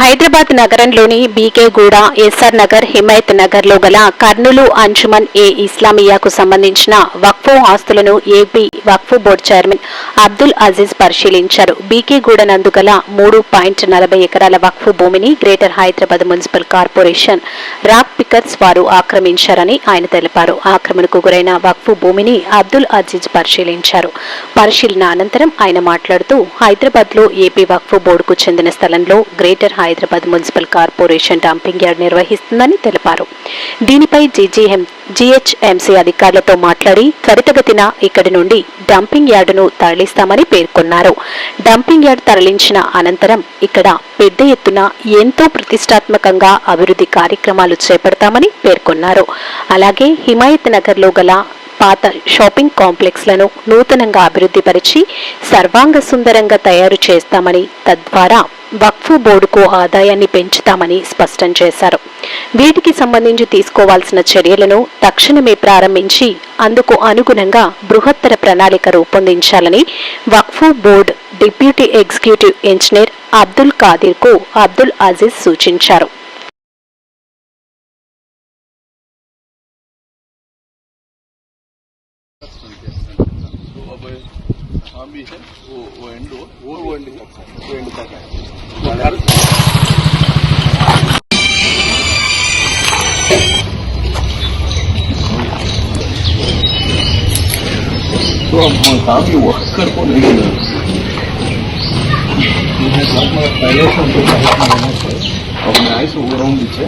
హైదరాబాద్ నగరంలోని బీకేగూడ, ఎస్ఆర్ నగర్, హిమాయత్ నగర్లో గల కర్నూలు అంజుమన్ ఏ ఇస్లామియాకు సంబంధించిన వక్ఫ్ ఆస్తులను ఏపీ వక్ఫ్ బోర్డు చైర్మన్ అబ్దుల్ అజీజ్ పరిశీలించారు. బీకేగూడ నందు గల 3.40 ఎకరాల వక్ఫ్ భూమిని greater Hyderabad municipal corporation rock pickers వారు ఆక్రమించారని ఆయన తెలిపారు. ఆక్రమణకు గురైన వక్ఫ్ భూమిని అబ్దుల్ అజీజ్ పరిశీలించారు. పరిశీలన అనంతరం ఆయన మాట్లాడుతూ హైదరాబాద్లో ఏపీ వక్ఫ్ బోర్డుకు చెందిన స్థలంలో greater Hyderabad municipal corporation dumping yard నిర్వహిస్తుందని తెలిపారు. దీనిపై జీహెచ్ఎంసీ అధికారులతో మాట్లాడి త్వరితగతిన ఇక్కడి నుండి డంపింగ్ యార్డును తరలిస్తామని పేర్కొన్నారు. డంపింగ్ యార్డ్ తరలించిన అనంతరం ఇక్కడ పెద్ద ఎత్తున ఎంతో ప్రతిష్టాత్మకంగా అభివృద్ధి కార్యక్రమాలు చేపడతామని పేర్కొన్నారు. అలాగే హిమాయత్ నగర్లో గల పాత షాపింగ్ కాంప్లెక్స్లను నూతనంగా అభివృద్ధిపరిచి సర్వాంగ సుందరంగా తయారు చేస్తామని, తద్వారా వక్ఫ్ బోర్డుకు ఆదాయాన్ని పెంచుతామని స్పష్టం చేశారు. వీటికి సంబంధించి తీసుకోవాల్సిన చర్యలను తక్షణమే ప్రారంభించి అందుకు అనుగుణంగా బృహత్తర ప్రణాళిక రూపొందించాలని Waqf board deputy executive engineer Abdul ఖాదిర్కు అబ్దుల్ అజీజ్ సూచించారు. भी है वो एंड तक है। तो अब काम ये वर्कर को नहीं है, पहले से उनको अपने आइस ओवर पीछे